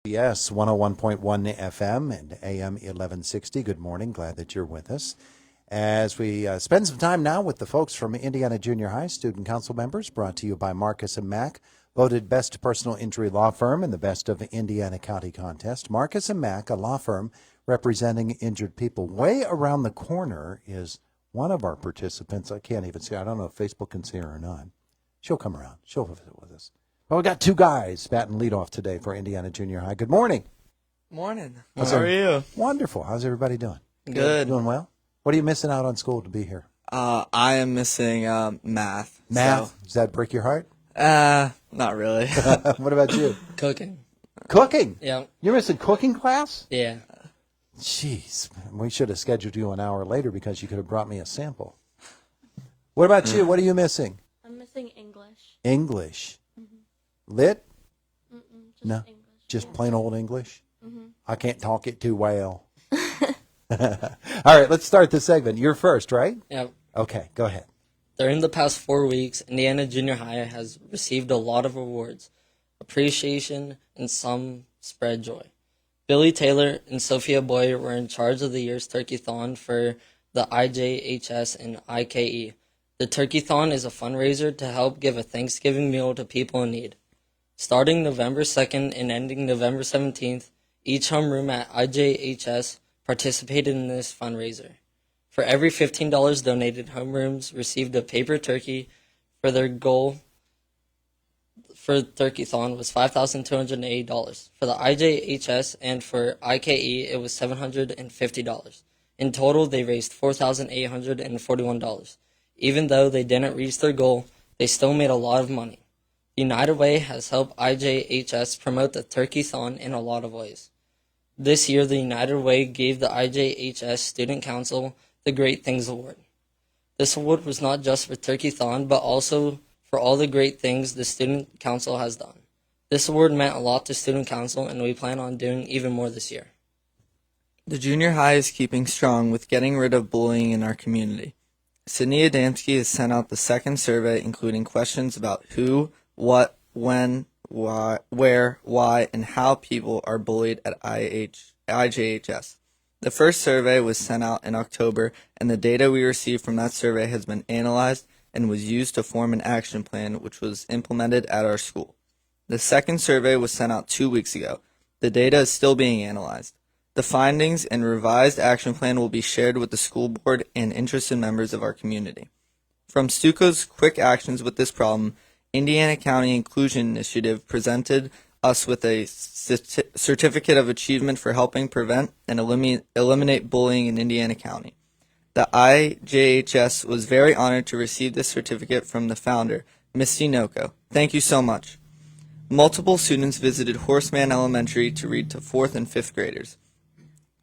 Yes, 101.1 FM and AM 1160. Good morning. Glad that you're with us. As we spend some time now with the folks from Indiana Junior High, student council members, brought to you by Marcus and Mack, voted best personal injury law firm in the Best of Indiana County contest. Marcus and Mack, a law firm representing injured people. Way around the corner is one of our participants. I can't even see. I don't know if Facebook can see her or not. She'll come around. She'll visit with us. Well, we got two guys batting leadoff today for Indiana Junior High. Good morning. Morning. How are you? Wonderful. How's everybody doing? Good. Doing well? What are you missing out on school to be here? I am missing math. Math? Does that break your heart? Not really. What about you? Cooking. Cooking? Yeah. You're missing cooking class? Yeah. Jeez. We should have scheduled you an hour later because you could have brought me a sample. What about you? What are you missing? I'm missing English. English. Lit? Just No. English. Just plain old English? I can't talk it too well. All right, let's start the segment. You're first, right? Yeah. Okay, go ahead. During the past 4 weeks, Indiana Junior High has received a lot of awards, appreciation, and some spread joy. Billy Taylor and Sophia Boy were in charge of the year's turkey-thon for the IJHS and IKE. The Turkey-thon is a fundraiser to help give a Thanksgiving meal to people in need. Starting November 2nd and ending November 17th, each homeroom at IJHS participated in this fundraiser. For every $15 donated, homerooms received a paper turkey. For their goal for Turkey-thon was $5,280. For the IJHS and for IKE, it was $750. In total, they raised $4,841. Even though they didn't reach their goal, they still made a lot of money. The United Way has helped IJHS promote the Turkey-thon in a lot of ways. This year, the United Way gave the IJHS Student Council the Great Things Award. This award was not just for Turkey-thon, but also for all the great things the Student Council has done. This award meant a lot to Student Council, and we plan on doing even more this year. The junior high is keeping strong with getting rid of bullying in our community. Sydney Adamski has sent out the second survey, including questions about who, what, when, why, where, why, and how people are bullied at IJHS. The first survey was sent out in October, and the data we received from that survey has been analyzed and was used to form an action plan which was implemented at our school. The second survey was sent out 2 weeks ago. The data is still being analyzed. The findings and revised action plan will be shared with the school board and interested members of our community. From Stuco's quick actions with this problem, Indiana County Inclusion Initiative presented us with a certificate of achievement for helping prevent and eliminate bullying in Indiana County. The IJHS was very honored to receive this certificate from the founder, Misty Noko. Thank you so much. Multiple students visited Horseman Elementary to read to 4th and 5th graders.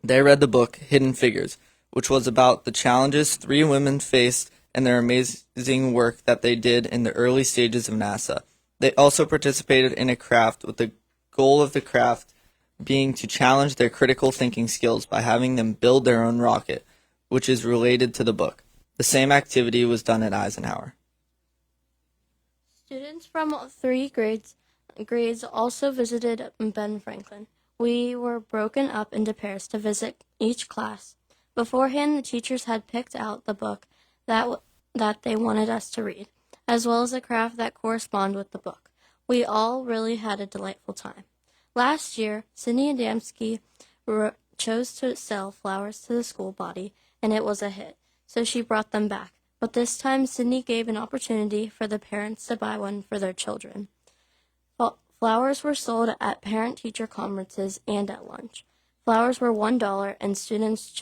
They read the book Hidden Figures, which was about the challenges 3 women faced and their amazing work that they did in the early stages of NASA. They also participated in a craft with the goal of the craft being to challenge their critical thinking skills by having them build their own rocket, which is related to the book. The same activity was done at Eisenhower. Students from 3 grades also visited Ben Franklin. We were broken up into pairs to visit each class. Beforehand, the teachers had picked out the book that they wanted us to read, as well as a craft that corresponded with the book. We all really had a delightful time. Last year, Sydney Adamski chose to sell flowers to the school body, and it was a hit, so she brought them back. But this time, Sydney gave an opportunity for the parents to buy one for their children. Flowers were sold at parent-teacher conferences and at lunch. Flowers were $1, and students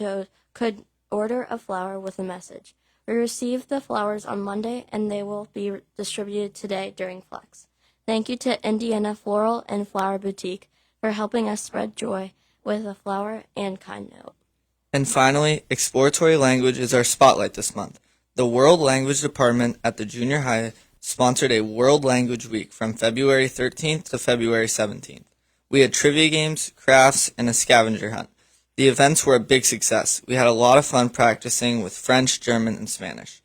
could order a flower with a message. We received the flowers on Monday, and they will be distributed today during Flex. Thank you to Indiana Floral and Flower Boutique for helping us spread joy with a flower and kind note. And finally, exploratory language is our spotlight this month. The World Language Department at the junior high sponsored a World Language Week from February 13th to February 17th. We had trivia games, crafts, and a scavenger hunt. The events were a big success. We had a lot of fun practicing with French, German, and Spanish.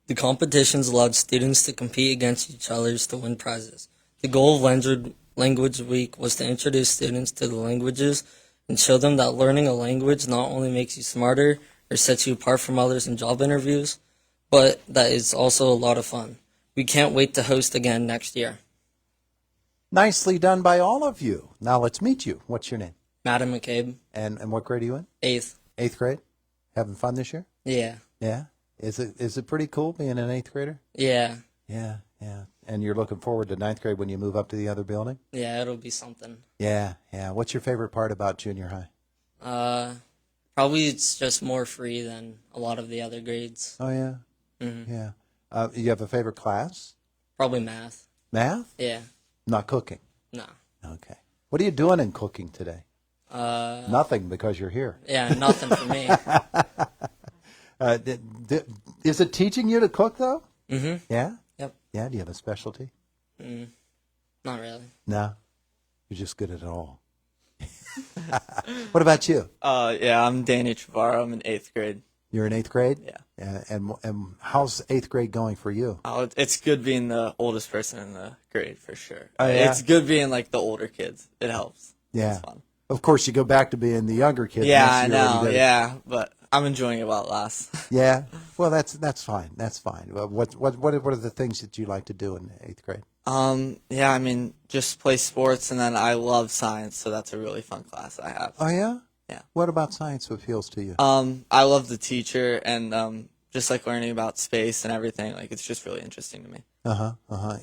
The competitions allowed students to compete against each other to win prizes. The goal of Language Week was to introduce students to the languages and show them that learning a language not only makes you smarter or sets you apart from others in job interviews, but that it's also a lot of fun. We can't wait to host again next year. Nicely done by all of you. Now let's meet you. What's your name? Madam McCabe, And what grade are you in? 8th. 8th grade? Having fun this year? Yeah. Yeah. Is it pretty cool being an 8th grader? Yeah. Yeah, yeah. And you're looking forward to 9th grade when you move up to the other building? Yeah, it'll be something. Yeah, yeah. What's your favorite part about junior high? Probably it's just more free than a lot of the other grades. Oh, yeah? Yeah. You have a favorite class? Probably math. Math? Yeah. Not cooking? No. Okay. What are you doing in cooking today? Nothing, because you're here. Yeah, nothing for me. Is it teaching you to cook, though? Mm-hmm. Yeah? Yep. Yeah, do you have a specialty? Not really. No? You're just good at it all. What about you? Yeah, I'm Danny Trevorrow. I'm in 8th grade. You're in 8th grade? Yeah. And how's 8th grade going for you? Oh, it's good being the oldest person in the grade for sure. Oh, yeah? It's good being like the older kids. It helps. Yeah. It's fun. Of course, you go back to being the younger kid. Yeah, next I year when you know. go to- Yeah, but I'm enjoying it while it lasts. Yeah. Well, that's fine. That's fine. What are the things that you like to do in 8th grade? Yeah, I mean, just play sports, and then I love science, so that's a really fun class I have. Oh, yeah? Yeah. What about science appeals to you? I love the teacher, and just like learning about space and everything. Like, it's just really interesting to me.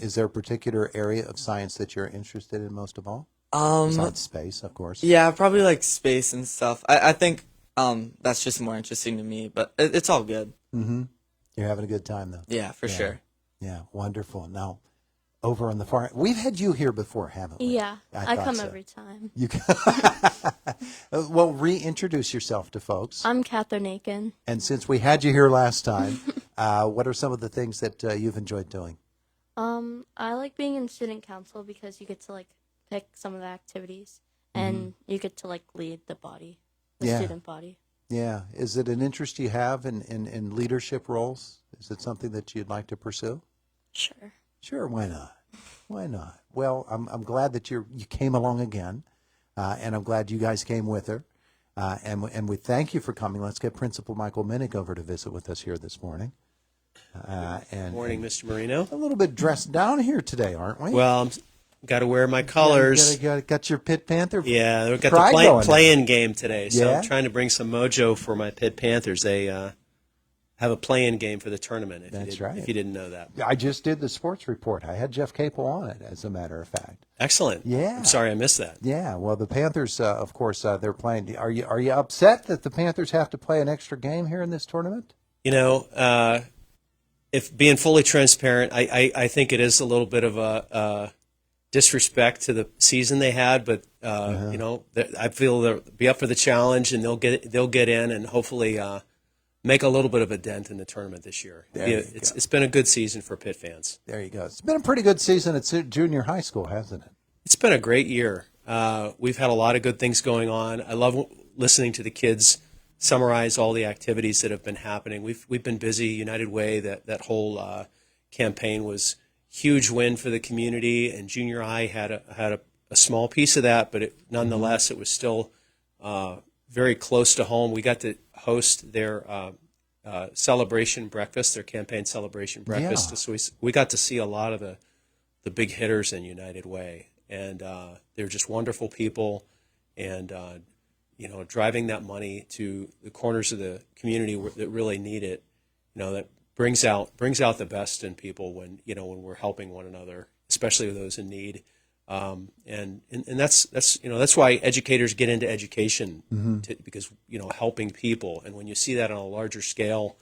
Is there a particular area of science that you're interested in most of all? Um, Besides space, of course. yeah, probably like space and stuff. I think that's just more interesting to me, but it's all good. You're having a good time, though. Yeah, for sure. Yeah, wonderful. Now, over on the far, we've had you here before, haven't we? Yeah, I thought come so. every time. You can well, reintroduce yourself to folks. I'm Catherine Aiken. And since we had you here last time, what are some of the things that you've enjoyed doing? I like being in student council because you get to like pick some of the activities and you get to like lead the body, the Yeah. student body. Yeah. Is it an interest you have in leadership roles? Is it something that you'd like to pursue? Sure. Sure, why not? Why not? Well, I'm glad that you came along again, and I'm glad you guys came with her, and we thank you for coming. Let's get Principal Michael Minnick over to visit with us here this morning. Morning, Mr. Marino. A little bit dressed down here today, aren't we? Well, got to wear my colors. Got your Pitt Panther. Yeah, we've got pride the going play-in game today, so Yeah? I'm trying to bring some mojo for my Pitt Panthers. They have a play-in game for the tournament. That's right. If you didn't know that. I just did the sports report. I had Jeff Capel on it, as a matter of fact. Excellent. Yeah. I'm sorry I missed that. Yeah, well, the Panthers, of course, they're playing. Are you upset that the Panthers have to play an extra game here in this tournament? You know, if being fully transparent, I think it is a little bit of a disrespect to the season they had, but you know, I feel they'll be up for the challenge and they'll get in and hopefully make a little bit of a dent in the tournament this year. It's been a good season for Pitt fans. There you go. It's been a pretty good season at junior high school, hasn't it? It's been a great year. We've had a lot of good things going on. I love listening to the kids summarize all the activities that have been happening. We've been busy. United Way, that whole campaign was huge win for the community, and junior high had a small piece of that, but nonetheless it was still very close to home. We got to host their celebration breakfast, their campaign celebration breakfast. Yeah. So we got to see a lot of the big hitters in United Way, and they're just wonderful people, and you know, driving that money to the corners of the community that really need it. You know, that brings out the best in people when we're helping one another, especially those in need. And that's why educators get into education, because helping people. And when you see that on a larger scale,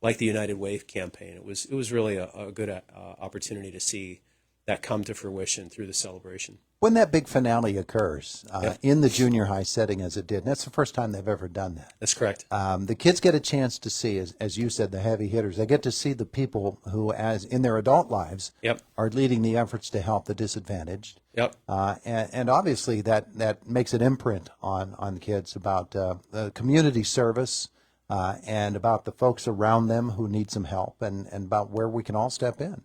like the United Way campaign, it was really a good opportunity to see that come to fruition through the celebration. When that big finale occurs Yeah. in the junior high setting as it did, and that's the first time they've ever done that. That's correct. The kids get a chance to see, as you said, the heavy hitters. They get to see the people who, as in their adult lives, Yep. are leading the efforts to help the disadvantaged. Yep. And obviously that makes an imprint on kids about the community service and about the folks around them who need some help and about where we can all step in.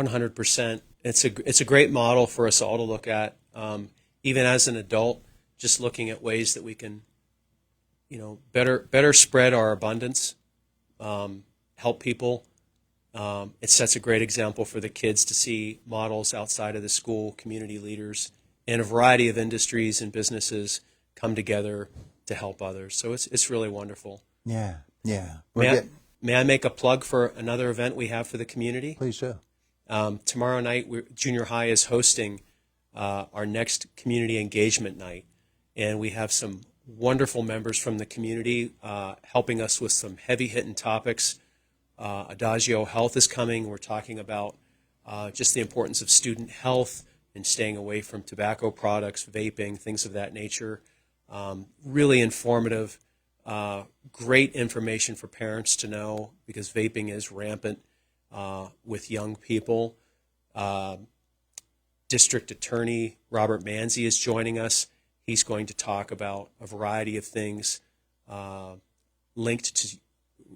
100%. It's a great model for us all to look at. Even as an adult, just looking at ways that we can, better spread our abundance, help people. It sets a great example for the kids to see models outside of the school, community leaders, and a variety of industries and businesses come together to help others. So it's really wonderful. Yeah, yeah. May I make a plug for another event we have for the community? Please do. Tomorrow night, Junior High is hosting our next community engagement night, and we have some wonderful members from the community helping us with some heavy-hitting topics. Adagio Health is coming. We're talking about just the importance of student health and staying away from tobacco products, vaping, things of that nature. Really informative, great information for parents to know because vaping is rampant with young people. District Attorney Robert Manzi is joining us. He's going to talk about a variety of things linked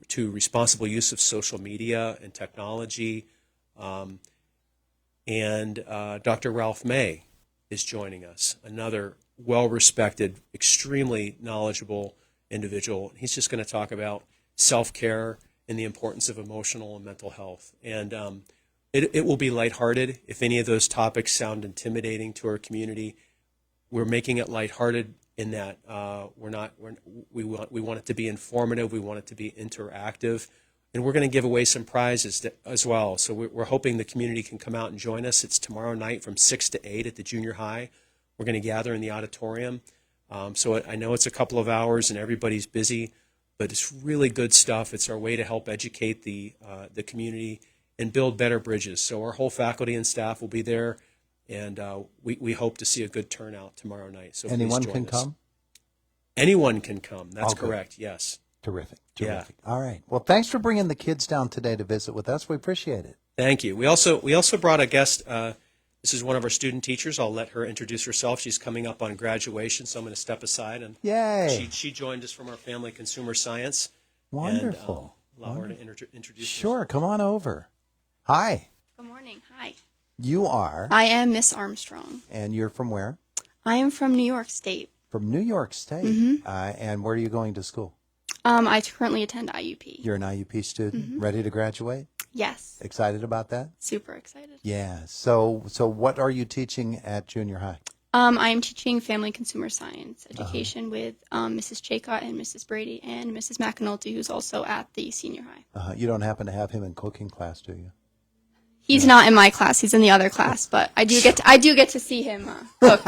to responsible use of social media and technology. And Dr. Ralph May is joining us, another well-respected, extremely knowledgeable individual. He's just going to talk about self-care and the importance of emotional and mental health. And it will be lighthearted. If any of those topics sound intimidating to our community, we're making it lighthearted in that we want it to be informative, we want it to be interactive, and we're going to give away some prizes as well. So we're hoping the community can come out and join us. It's tomorrow night from 6 to 8 at the junior high. We're going to gather in the auditorium. So I know it's a couple of hours and everybody's busy, but it's really good stuff. It's our way to help educate the community and build better bridges. So our whole faculty and staff will be there, and we hope to see a good turnout tomorrow night. So Anyone please join can us. come? Anyone can come. That's Okay. correct, yes. Terrific. Yeah. All right. Well, thanks for bringing the kids down today to visit with us. We appreciate it. Thank you. We also brought a guest. This is one of our student teachers. I'll let her introduce herself. She's coming up on graduation, so I'm going to step aside. And Yay. she joined us from our family consumer science. Wonderful. And, allow her to introduce Sure. Come on over. Hi. Good morning. Hi. You are, I am Miss Armstrong. and you're from where? I am from New York State. From New York State. Mm-hmm. And where are you going to school? I currently attend IUP. You're an IUP student, Mm-hmm. ready to graduate? Yes. Excited about that? Super excited. Yeah. So what are you teaching at junior high? I am teaching family consumer science education with Mrs. Chaycott and Mrs. Brady and Mrs. McAnulty, who's also at the senior high. You don't happen to have him in cooking class, do you? He's not in my class. He's in the other class, but I do get to see him cook.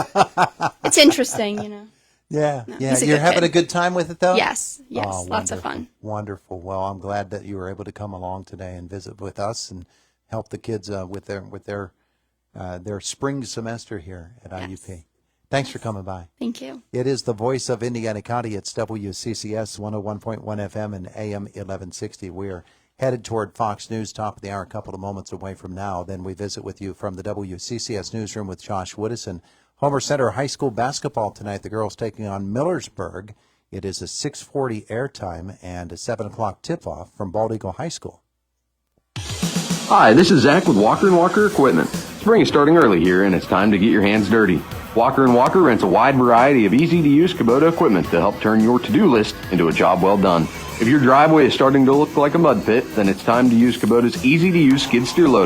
It's interesting, you know. Yeah. No, Yeah. he's a You're good having kid. a good time with it, though? Yes. Yes. Oh, Lots of wonderful. fun. Wonderful. Well, I'm glad that you were able to come along today and visit with us and help the kids with their spring semester here at IUP. Thanks for coming by. Thank you. It is the voice of Indiana County. It's WCCS 101.1 FM and AM 1160. We are headed toward Fox News, top of the hour, a couple of moments away from now. Then we visit with you from the WCCS newsroom with Josh Woodison. Homer Center High School basketball tonight. The girls taking on Millersburg. It is a 6:40 airtime and a 7 o'clock tip-off from Bald Eagle High School. Hi, this is Zach with Walker & Walker Equipment. Spring is starting early here, and it's time to get your hands dirty. Walker & Walker rents a wide variety of easy-to-use Kubota equipment to help turn your to-do list into a job well done. If your driveway is starting to look like a mud pit, then it's time to use Kubota's easy-to-use skid steer loader.